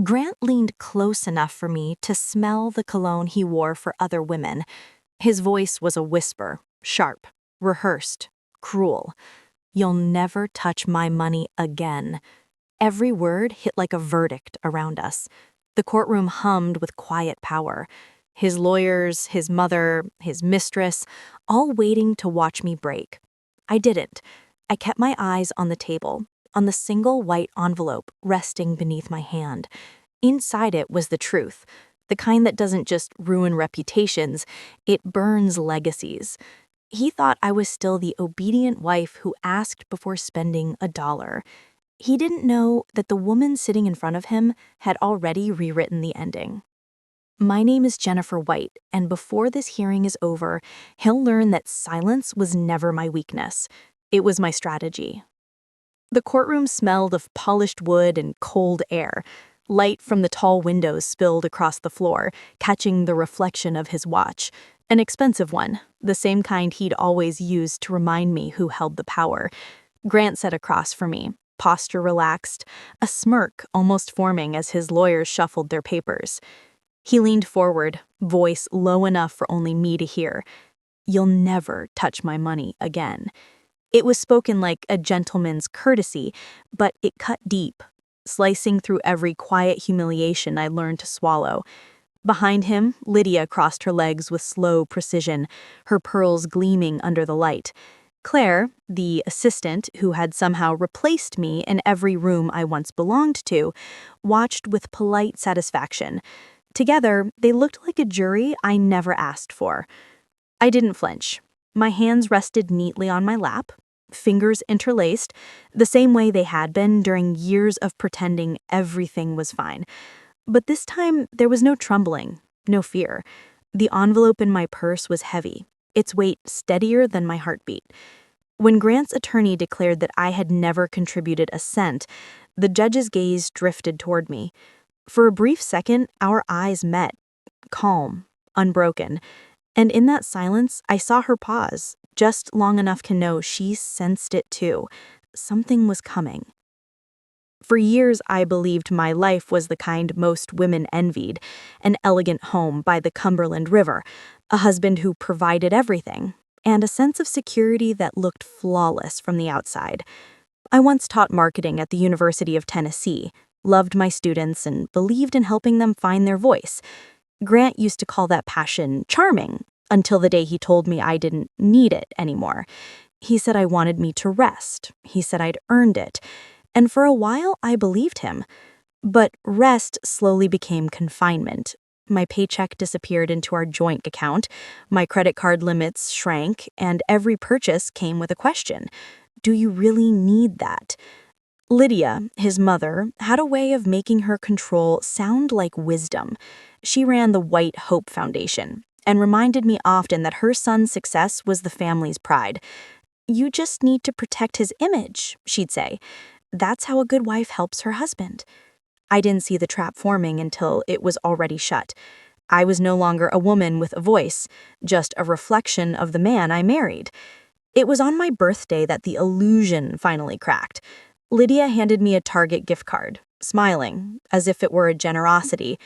Grant leaned close enough for me to smell the cologne he wore for other women. His voice was a whisper, sharp, rehearsed, cruel. "You'll never touch my money again." Every word hit like a verdict around us. The courtroom hummed with quiet power. His lawyers, his mother, his mistress, all waiting to watch me break. I didn't. I kept my eyes on the table, on the single white envelope resting beneath my hand. Inside it was the truth, the kind that doesn't just ruin reputations, it burns legacies. He thought I was still the obedient wife who asked before spending a dollar. He didn't know that the woman sitting in front of him had already rewritten the ending. "My name is Jennifer White, and before this hearing is over, he'll learn that silence was never my weakness. It was my strategy." The courtroom smelled of polished wood and cold air. Light from the tall windows spilled across the floor, catching the reflection of his watch. An expensive one, the same kind he'd always used to remind me who held the power. Grant sat across from me, posture relaxed, a smirk almost forming as his lawyers shuffled their papers. He leaned forward, voice low enough for only me to hear. "You'll never touch my money again." It was spoken like a gentleman's courtesy, but it cut deep, slicing through every quiet humiliation I learned to swallow. Behind him, Lydia crossed her legs with slow precision, her pearls gleaming under the light. Claire, the assistant who had somehow replaced me in every room I once belonged to, watched with polite satisfaction. Together, they looked like a jury I never asked for. I didn't flinch. My hands rested neatly on my lap, fingers interlaced, the same way they had been during years of pretending everything was fine. But this time, there was no trembling, no fear. The envelope in my purse was heavy, its weight steadier than my heartbeat. When Grant's attorney declared that I had never contributed a cent, the judge's gaze drifted toward me. For a brief second, our eyes met, calm, unbroken. And in that silence, I saw her pause, just long enough to know she sensed it too. Something was coming. For years, I believed my life was the kind most women envied: an elegant home by the Cumberland River, a husband who provided everything, and a sense of security that looked flawless from the outside. I once taught marketing at the University of Tennessee, loved my students, and believed in helping them find their voice. Grant used to call that passion charming, until the day he told me I didn't need it anymore. He said I wanted me to rest. He said I'd earned it. And for a while, I believed him. But rest slowly became confinement. My paycheck disappeared into our joint account, my credit card limits shrank, and every purchase came with a question. Do you really need that? Lydia, his mother, had a way of making her control sound like wisdom. She ran the White Hope Foundation and reminded me often that her son's success was the family's pride. "You just need to protect his image," she'd say. "That's how a good wife helps her husband." I didn't see the trap forming until it was already shut. I was no longer a woman with a voice, just a reflection of the man I married. It was on my birthday that the illusion finally cracked. Lydia handed me a Target gift card, smiling, as if it were a generosity.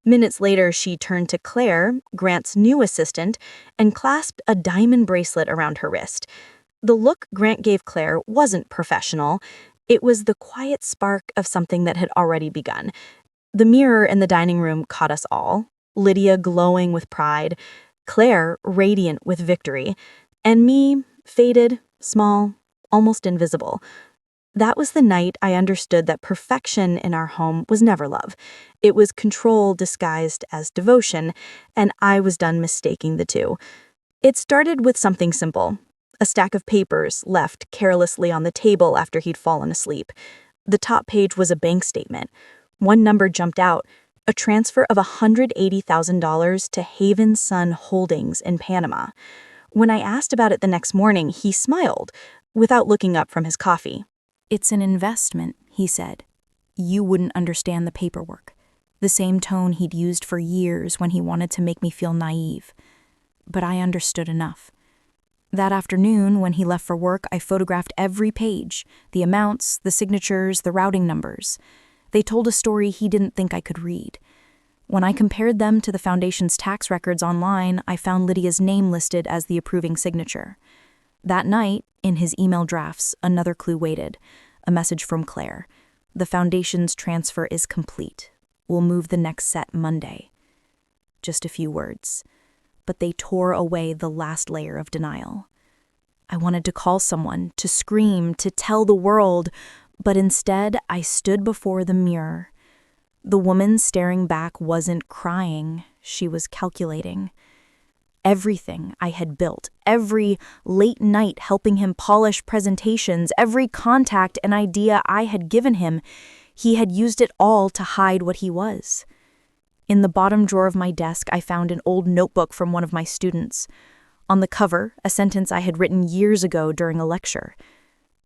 Minutes later, she turned to Claire, Grant's new assistant, and clasped a diamond bracelet around her wrist. The look Grant gave Claire wasn't professional. It was the quiet spark of something that had already begun. The mirror in the dining room caught us all, Lydia glowing with pride, Claire radiant with victory, and me faded, small, almost invisible. That was the night I understood that perfection in our home was never love. It was control disguised as devotion, and I was done mistaking the two. It started with something simple: a stack of papers left carelessly on the table after he'd fallen asleep. The top page was a bank statement. One number jumped out: a transfer of $180,000 to Haven Sun Holdings in Panama. When I asked about it the next morning, he smiled, without looking up from his coffee. "It's an investment," he said. You wouldn't understand the paperwork. The same tone he'd used for years when he wanted to make me feel naive. But I understood enough. That afternoon, when he left for work, I photographed every page, the amounts, the signatures, the routing numbers. They told a story he didn't think I could read. When I compared them to the Foundation's tax records online, I found Lydia's name listed as the approving signature. That night, in his email drafts, another clue waited, a message from Claire. The Foundation's transfer is complete. We'll move the next set Monday. Just a few words, but they tore away the last layer of denial. I wanted to call someone, to scream, to tell the world, but instead I stood before the mirror. The woman staring back wasn't crying, she was calculating. Everything I had built, every late night helping him polish presentations, every contact and idea I had given him, he had used it all to hide what he was. In the bottom drawer of my desk, I found an old notebook from one of my students. On the cover, a sentence I had written years ago during a lecture.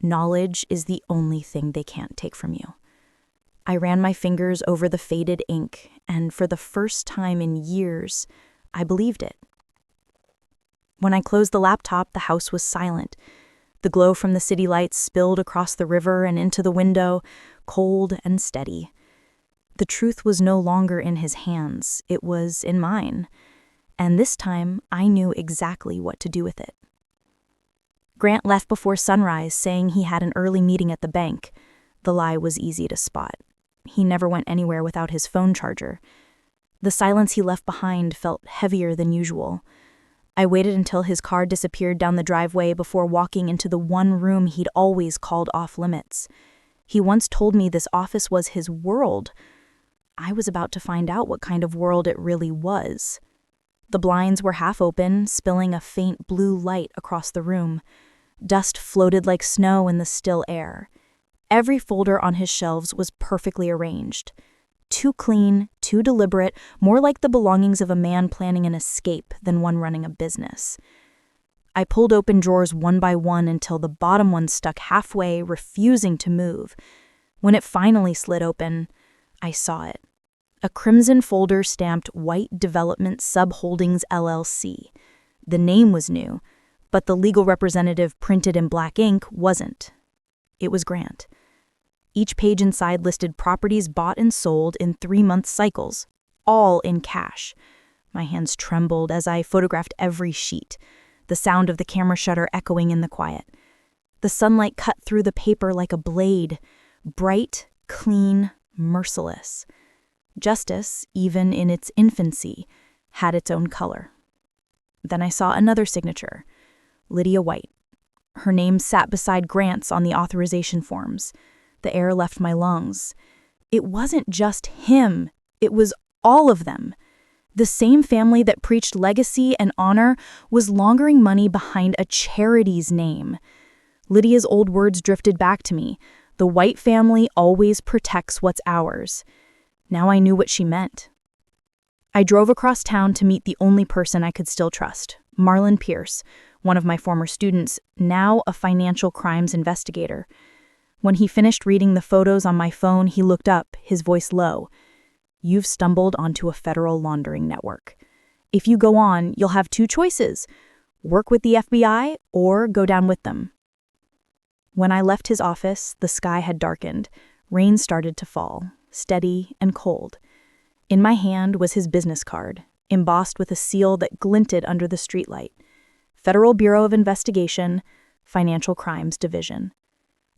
Knowledge is the only thing they can't take from you. I ran my fingers over the faded ink, and for the first time in years, I believed it. When I closed the laptop, the house was silent. The glow from the city lights spilled across the river and into the window, cold and steady. The truth was no longer in his hands, it was in mine. And this time, I knew exactly what to do with it. Grant left before sunrise, saying he had an early meeting at the bank. The lie was easy to spot. He never went anywhere without his phone charger. The silence he left behind felt heavier than usual. I waited until his car disappeared down the driveway before walking into the one room he'd always called off limits. He once told me this office was his world. I was about to find out what kind of world it really was. The blinds were half open, spilling a faint blue light across the room. Dust floated like snow in the still air. Every folder on his shelves was perfectly arranged. Too clean, too deliberate, more like the belongings of a man planning an escape than one running a business. I pulled open drawers one by one until the bottom one stuck halfway, refusing to move. When it finally slid open, I saw it. A crimson folder stamped White Development Subholdings LLC. The name was new, but the legal representative printed in black ink wasn't. It was Grant. Each page inside listed properties bought and sold in 3-month cycles, all in cash. My hands trembled as I photographed every sheet, the sound of the camera shutter echoing in the quiet. The sunlight cut through the paper like a blade, bright, clean, merciless. Justice, even in its infancy, had its own color. Then I saw another signature, Lydia White. Her name sat beside Grant's on the authorization forms. The air left my lungs. It wasn't just him, it was all of them. The same family that preached legacy and honor was laundering money behind a charity's name. Lydia's old words drifted back to me. The White family always protects what's ours. Now I knew what she meant. I drove across town to meet the only person I could still trust, Marlon Pierce, one of my former students, now a financial crimes investigator. When he finished reading the photos on my phone, he looked up, his voice low. You've stumbled onto a federal laundering network. If you go on, you'll have 2 choices: work with the FBI or go down with them. When I left his office, the sky had darkened. Rain started to fall, steady and cold. In my hand was his business card, embossed with a seal that glinted under the streetlight. Federal Bureau of Investigation, Financial Crimes Division.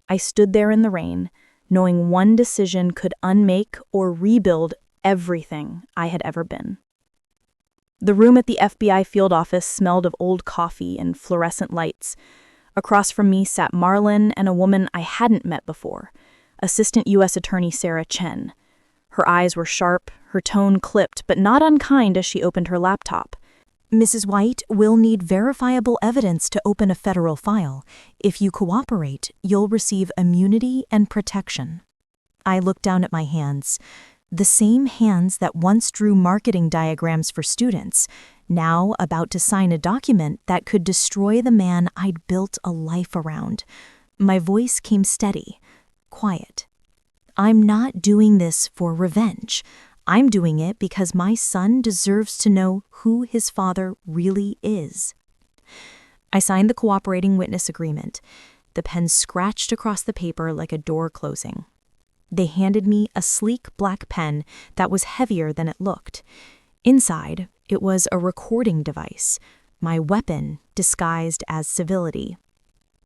I stood there in the rain, knowing one decision could unmake or rebuild everything I had ever been. The room at the FBI field office smelled of old coffee and fluorescent lights. Across from me sat Marlon and a woman I hadn't met before, Assistant U.S. Attorney Sarah Chen. Her eyes were sharp, her tone clipped, but not unkind as she opened her laptop. Mrs. White will need verifiable evidence to open a federal file. If you cooperate, you'll receive immunity and protection. I looked down at my hands. The same hands that once drew marketing diagrams for students, now about to sign a document that could destroy the man I'd built a life around. My voice came steady, quiet. I'm not doing this for revenge. I'm doing it because my son deserves to know who his father really is. I signed the cooperating witness agreement. The pen scratched across the paper like a door closing. They handed me a sleek black pen that was heavier than it looked. Inside, it was a recording device, my weapon disguised as civility.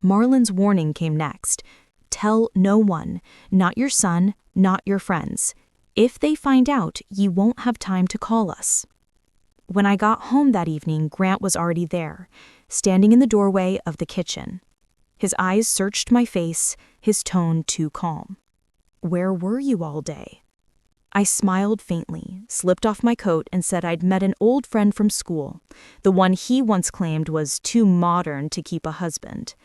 Marlon's warning came next. Tell no one, not your son, not your friends. If they find out, you won't have time to call us. When I got home that evening, Grant was already there, standing in the doorway of the kitchen. His eyes searched my face, his tone too calm. Where were you all day? I smiled faintly, slipped off my coat, and said I'd met an old friend from school, the one he once claimed was too modern to keep a husband.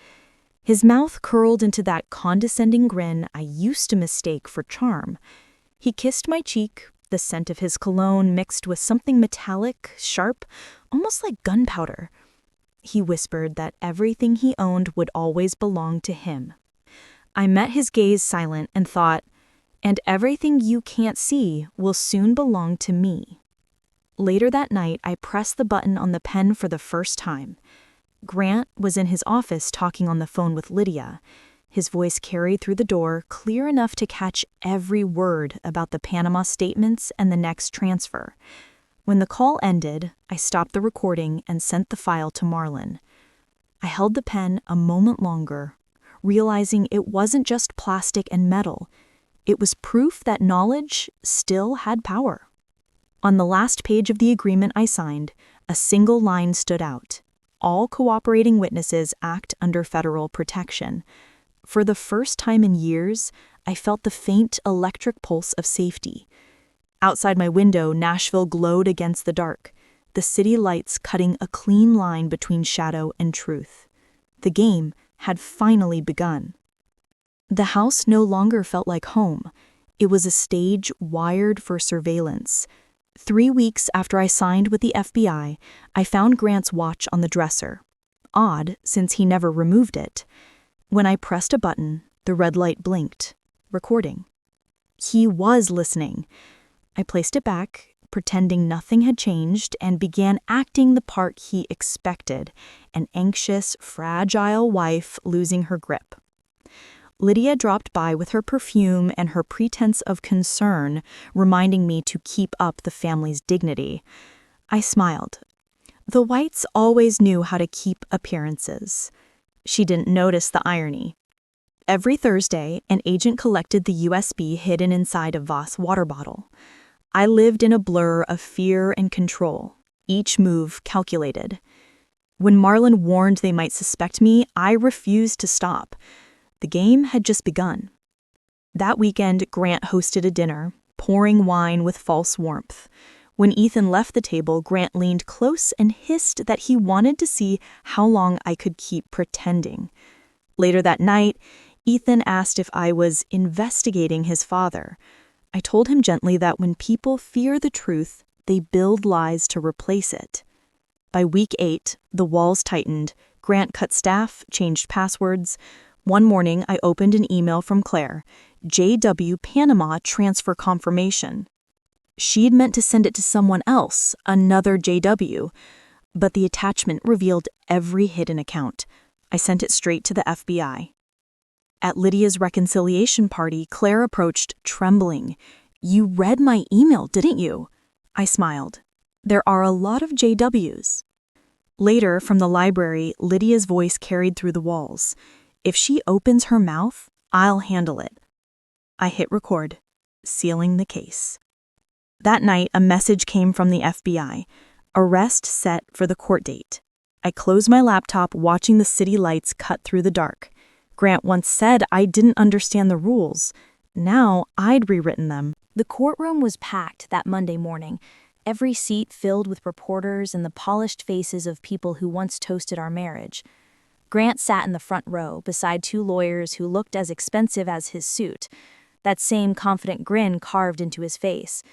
His mouth curled into that condescending grin I used to mistake for charm. He kissed my cheek, the scent of his cologne mixed with something metallic, sharp, almost like gunpowder. He whispered that everything he owned would always belong to him. I met his gaze silent and thought, and everything you can't see will soon belong to me. Later that night, I pressed the button on the pen for the first time. Grant was in his office talking on the phone with Lydia. His voice carried through the door, clear enough to catch every word about the Panama statements and the next transfer. When the call ended, I stopped the recording and sent the file to Marlon. I held the pen a moment longer, realizing it wasn't just plastic and metal. It was proof that knowledge still had power. On the last page of the agreement I signed, a single line stood out. All cooperating witnesses act under federal protection. For the first time in years, I felt the faint electric pulse of safety. Outside my window, Nashville glowed against the dark, the city lights cutting a clean line between shadow and truth. The game had finally begun. The house no longer felt like home. It was a stage wired for surveillance. 3 weeks after I signed with the FBI, I found Grant's watch on the dresser. Odd, since he never removed it. When I pressed a button, the red light blinked. Recording. He was listening. I placed it back, pretending nothing had changed, and began acting the part he expected, an anxious, fragile wife losing her grip. Lydia dropped by with her perfume and her pretense of concern, reminding me to keep up the family's dignity. I smiled. The Whites always knew how to keep appearances. She didn't notice the irony. Every Thursday, an agent collected the USB hidden inside a Voss water bottle. I lived in a blur of fear and control, each move calculated. When Marlon warned they might suspect me, I refused to stop. The game had just begun. That weekend, Grant hosted a dinner, pouring wine with false warmth. When Ethan left the table, Grant leaned close and hissed that he wanted to see how long I could keep pretending. Later that night, Ethan asked if I was investigating his father. I told him gently that when people fear the truth, they build lies to replace it. By week 8, the walls tightened. Grant cut staff, changed passwords. One morning, I opened an email from Claire, JW Panama transfer confirmation. She'd meant to send it to someone else, another JW, but the attachment revealed every hidden account. I sent it straight to the FBI. At Lydia's reconciliation party, Claire approached, trembling. "You read my email, didn't you?" I smiled. "There are a lot of JWs." Later, from the library, Lydia's voice carried through the walls. "If she opens her mouth, I'll handle it." I hit record, sealing the case. That night, a message came from the FBI. Arrest set for the court date. I closed my laptop, watching the city lights cut through the dark. Grant once said I didn't understand the rules. Now I'd rewritten them. The courtroom was packed that Monday morning, every seat filled with reporters and the polished faces of people who once toasted our marriage. Grant sat in the front row, beside 2 lawyers who looked as expensive as his suit, that same confident grin carved into his face.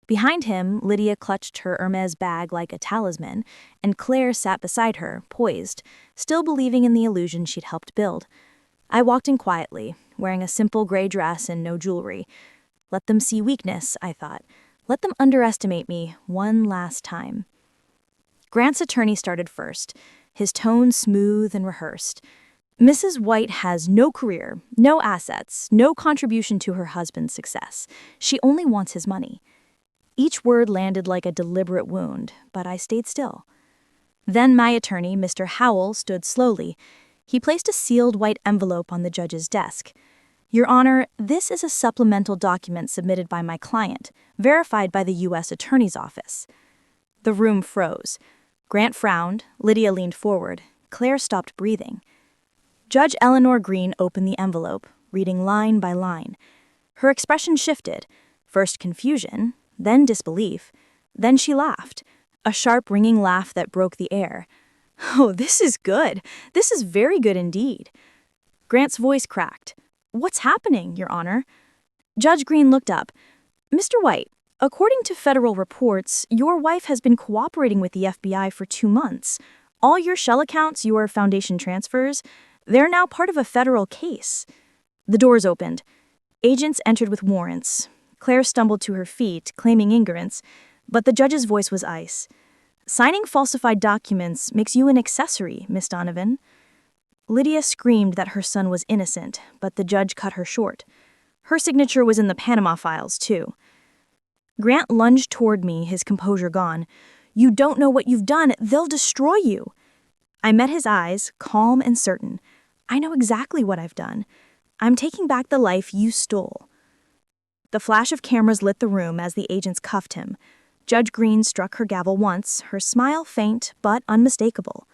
Behind him, Lydia clutched her Hermes bag like a talisman, and Claire sat beside her, poised, still believing in the illusion she'd helped build. I walked in quietly, wearing a simple gray dress and no jewelry. Let them see weakness, I thought. Let them underestimate me one last time. Grant's attorney started first, his tone smooth and rehearsed. Mrs. White has no career, no assets, no contribution to her husband's success. She only wants his money. Each word landed like a deliberate wound, but I stayed still. Then my attorney, Mr. Howell, stood slowly. He placed a sealed white envelope on the judge's desk. Your Honor, this is a supplemental document submitted by my client, verified by the U.S. Attorney's Office. The room froze. Grant frowned, Lydia leaned forward, Claire stopped breathing. Judge Eleanor Green opened the envelope, reading line by line. Her expression shifted, first confusion, then disbelief. Then she laughed, a sharp ringing laugh that broke the air. Oh, this is good. This is very good indeed. Grant's voice cracked. What's happening, Your Honor? Judge Green looked up. Mr. White, according to federal reports, your wife has been cooperating with the FBI for 2 months. All your shell accounts, your foundation transfers, they're now part of a federal case. The doors opened. Agents entered with warrants. Claire stumbled to her feet, claiming ignorance, but the judge's voice was ice. Signing falsified documents makes you an accessory, Miss Donovan. Lydia screamed that her son was innocent, but the judge cut her short. Her signature was in the Panama files, too. Grant lunged toward me, his composure gone. You don't know what you've done. They'll destroy you. I met his eyes, calm and certain. I know exactly what I've done. I'm taking back the life you stole. The flash of cameras lit the room as the agents cuffed him. Judge Green struck her gavel once, her smile faint but unmistakable.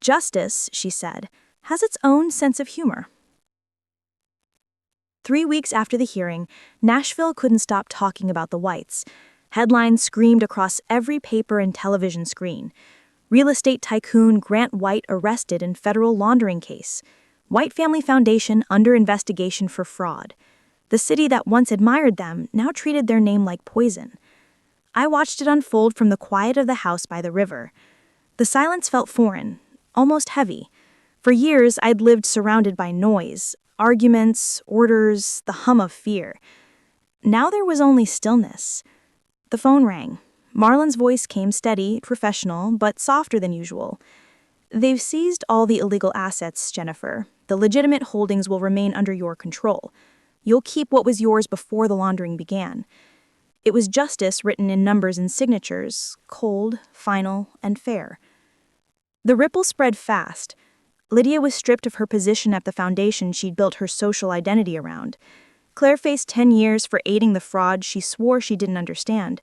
Justice, she said, has its own sense of humor. 3 weeks after the hearing, Nashville couldn't stop talking about the Whites. Headlines screamed across every paper and television screen. Real estate tycoon Grant White arrested in federal laundering case. White Family Foundation under investigation for fraud. The city that once admired them now treated their name like poison. I watched it unfold from the quiet of the house by the river. The silence felt foreign, almost heavy. For years, I'd lived surrounded by noise, arguments, orders, the hum of fear. Now there was only stillness. The phone rang. Marlon's voice came steady, professional, but softer than usual. They've seized all the illegal assets, Jennifer. The legitimate holdings will remain under your control. You'll keep what was yours before the laundering began. It was justice written in numbers and signatures, cold, final, and fair. The ripple spread fast. Lydia was stripped of her position at the foundation she'd built her social identity around. Claire faced 10 years for aiding the fraud she swore she didn't understand.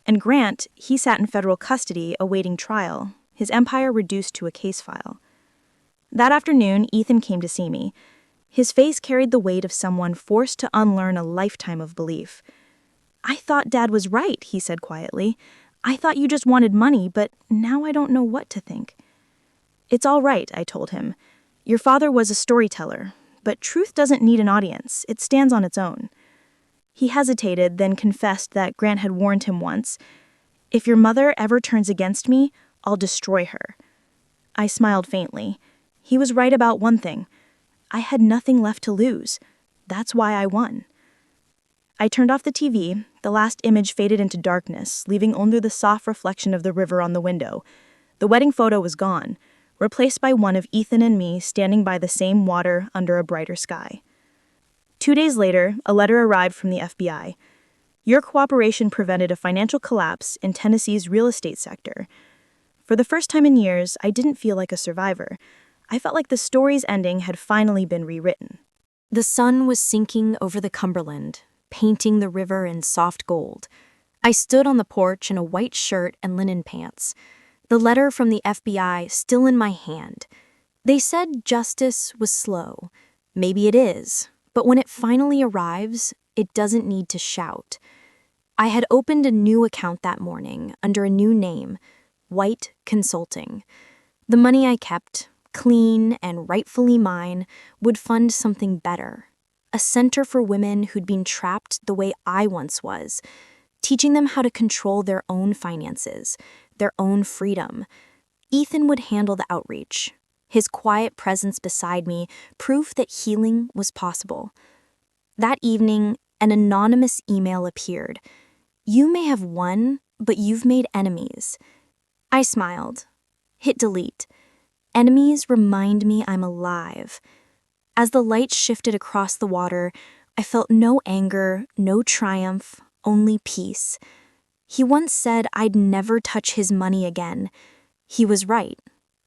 And Grant, he sat in federal custody awaiting trial, his empire reduced to a case file. That afternoon, Ethan came to see me. His face carried the weight of someone forced to unlearn a lifetime of belief. I thought Dad was right, he said quietly. I thought you just wanted money, but now I don't know what to think. It's all right, I told him. Your father was a storyteller, but truth doesn't need an audience. It stands on its own. He hesitated, then confessed that Grant had warned him once. If your mother ever turns against me, I'll destroy her. I smiled faintly. He was right about one thing. I had nothing left to lose. That's why I won. I turned off the TV. The last image faded into darkness, leaving only the soft reflection of the river on the window. The wedding photo was gone, replaced by one of Ethan and me standing by the same water under a brighter sky. 2 days later, a letter arrived from the FBI. Your cooperation prevented a financial collapse in Tennessee's real estate sector. For the first time in years, I didn't feel like a survivor. I felt like the story's ending had finally been rewritten. The sun was sinking over the Cumberland, painting the river in soft gold. I stood on the porch in a white shirt and linen pants, the letter from the FBI still in my hand. They said justice was slow. Maybe it is, but when it finally arrives, it doesn't need to shout. I had opened a new account that morning under a new name, White Consulting. The money I kept, clean and rightfully mine, would fund something better. A center for women who'd been trapped the way I once was, teaching them how to control their own finances, their own freedom. Ethan would handle the outreach. His quiet presence beside me, proof that healing was possible. That evening, an anonymous email appeared. You may have won, but you've made enemies. I smiled. Hit delete. Enemies remind me I'm alive. As the light shifted across the water, I felt no anger, no triumph, only peace. He once said I'd never touch his money again. He was right.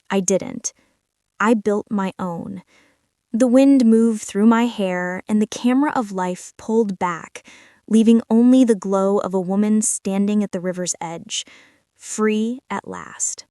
I didn't. I built my own. The wind moved through my hair, and the camera of life pulled back, leaving only the glow of a woman standing at the river's edge, free at last.